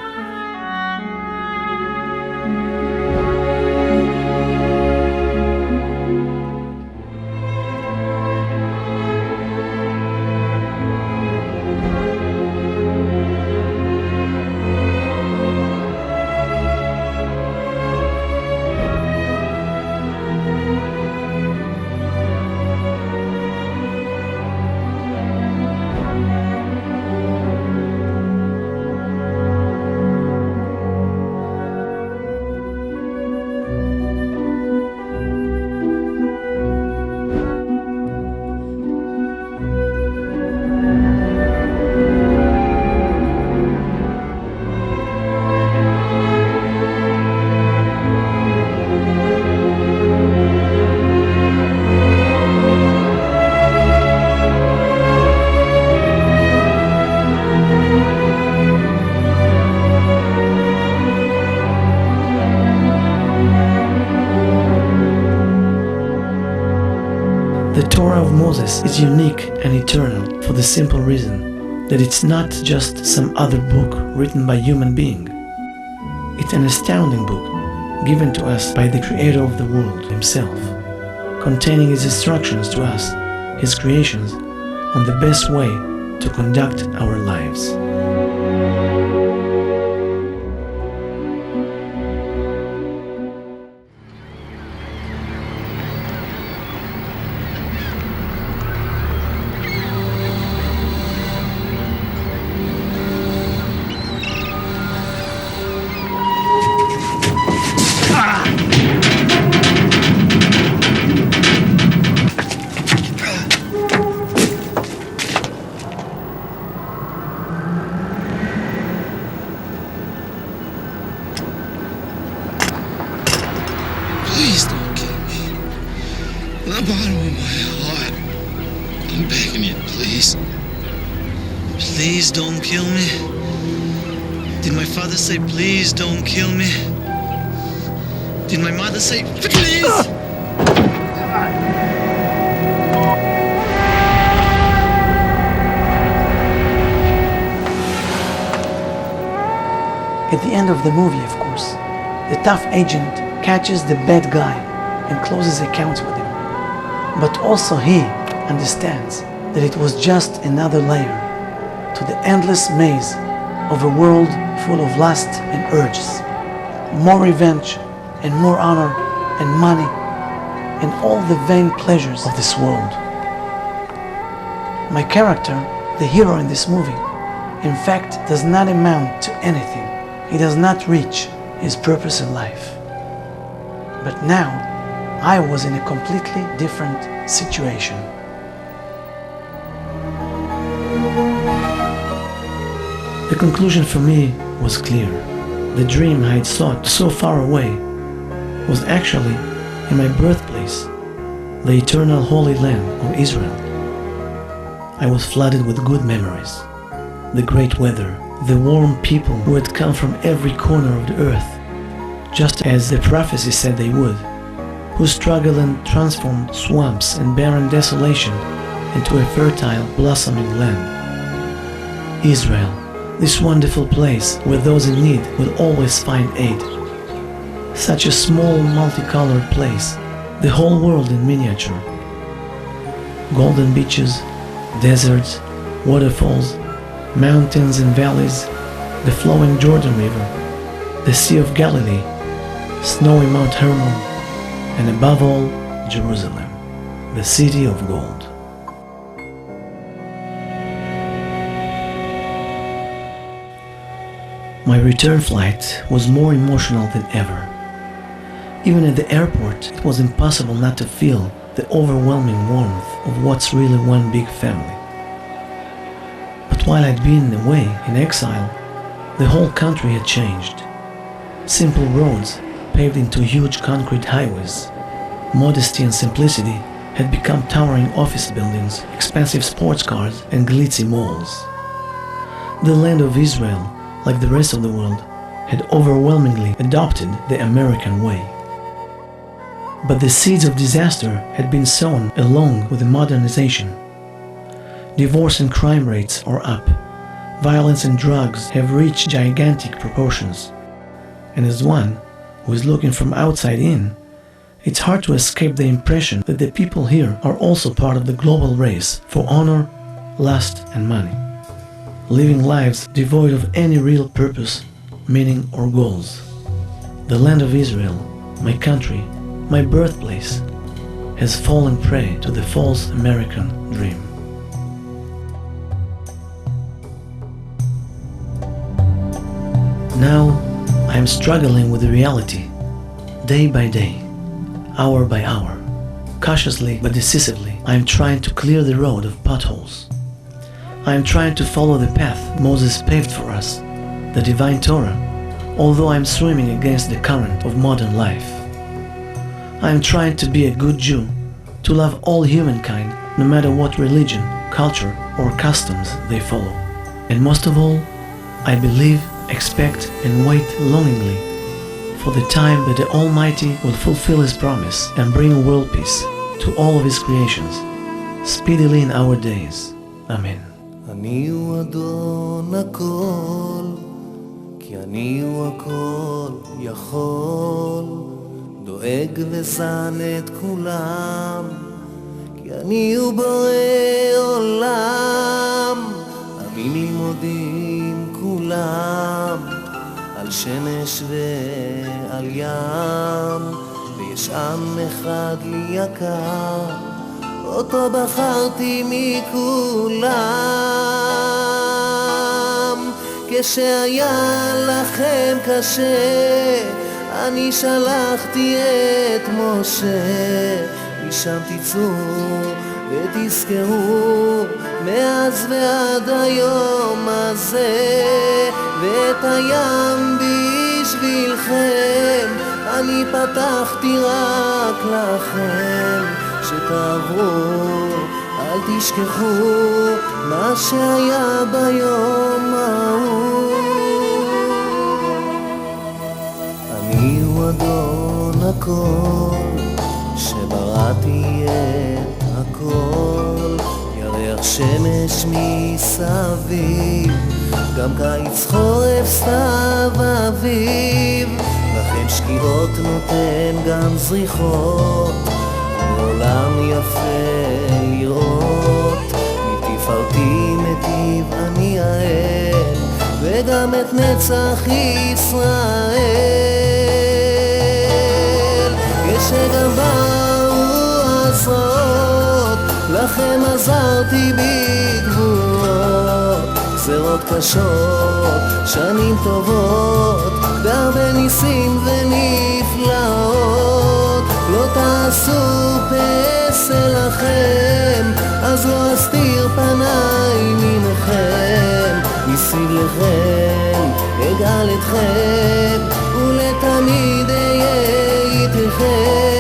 The Torah of Moses is unique and eternal for the simple reason that it's not just some other book written by a human being. It's an astounding book given to us by the Creator of the world himself, containing his instructions to us, his creations, on the best way to conduct our lives. Please don't kill me. From the bottom of my heart, I'm begging you, please. Please don't kill me. Did my father say, please don't kill me? Did my mother say, please? At the end of the movie, of course, the tough agent catches the bad guy and closes accounts with him. But also he understands that it was just another layer to the endless maze of a world full of lust and urges, more revenge and more honor and money and all the vain pleasures of this world. My character, the hero in this movie, in fact does not amount to anything. He does not reach his purpose in life. But now, I was in a completely different situation. The conclusion for me was clear. The dream I had sought so far away was actually in my birthplace, the eternal Holy Land of Israel. I was flooded with good memories, the great weather, the warm people who had come from every corner of the earth, just as the prophecy said they would, who struggled and transformed swamps and barren desolation into a fertile, blossoming land. Israel, this wonderful place where those in need will always find aid. Such a small, multicolored place, the whole world in miniature. Golden beaches, deserts, waterfalls, mountains and valleys, the flowing Jordan River, the Sea of Galilee, snowy Mount Hermon, and above all, Jerusalem, the city of gold. My return flight was more emotional than ever. Even at the airport, it was impossible not to feel the overwhelming warmth of what's really one big family. But while I'd been away in exile, the whole country had changed. Simple roads paved into huge concrete highways. Modesty and simplicity had become towering office buildings, expensive sports cars, and glitzy malls. The land of Israel, like the rest of the world, had overwhelmingly adopted the American way. But the seeds of disaster had been sown along with the modernization. Divorce and crime rates are up. Violence and drugs have reached gigantic proportions. And as one who is looking from outside in, it's hard to escape the impression that the people here are also part of the global race for honor, lust, and money, living lives devoid of any real purpose, meaning, or goals. The land of Israel, my country, my birthplace, has fallen prey to the false American dream. Now, I am struggling with the reality, day by day, hour by hour. Cautiously but decisively, I am trying to clear the road of potholes. I am trying to follow the path Moses paved for us, the divine Torah, although I am swimming against the current of modern life. I am trying to be a good Jew, to love all humankind, no matter what religion, culture, or customs they follow. And most of all, I believe, expect, and wait longingly for the time that the Almighty will fulfill His promise and bring world peace to all of His creations, speedily in our days. Amen. אני הוא אדון הכל, כי אני הוא הכל יכול, דואג וזן את כולם, כי אני הוא בורא עולם, עמים לי מודים כולם, על שמש ועל ים, ויש עם אחד לי יקר, אותו בחרתי מכולם. כשהיה לכם קשה, אני שלחתי את משה, משם תצאו ותזכרו מאז ועד היום הזה, ואת הים בשבילכם אני פתחתי רק לכם, שתעברו על אל תשכחו מה שהיה ביום ההוא. אני הוא אדון הכל, שבראתי את הכל. ירח שמש מסביב, גם קיץ חורף סתיו אביב. לכן שקיעות נותן גם זריחות, לעולם יפה לראות. מתפארתי מטיב אני האל, וגם את נצח ישראל. כשגם באו הזרועות, לכם עזרתי בגבורות. גזרות קשות, שנים טובות, בהרבה ניסים ונפלאות. לא תעשו פסל לכם, אז לא אסתיר פניי ממכם. מסביב לכם אגאל אתכם, ולתמיד אהיה איתכם.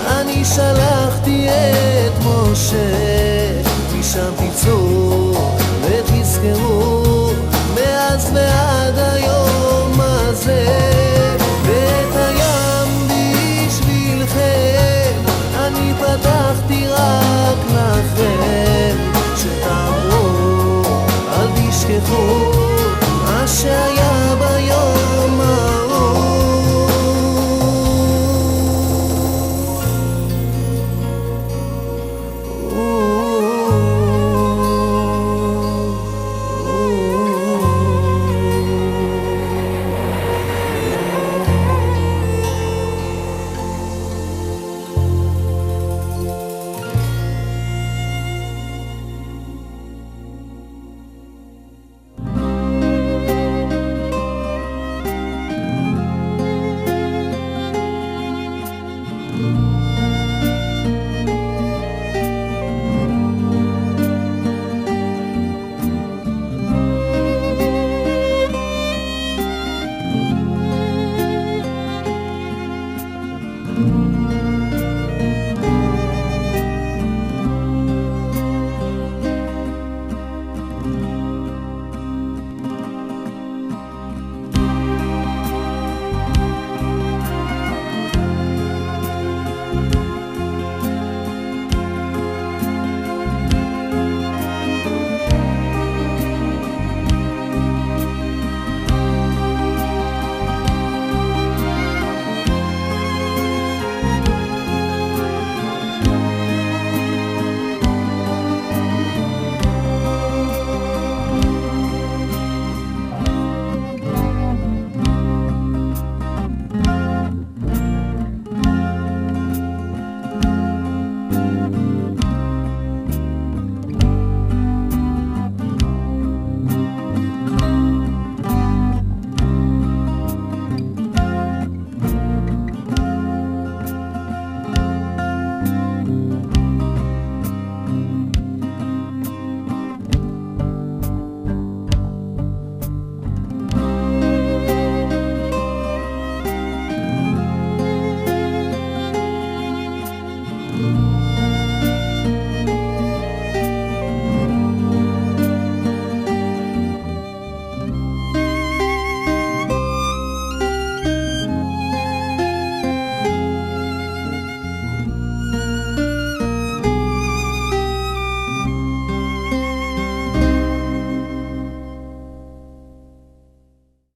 אני שלחתי את משה,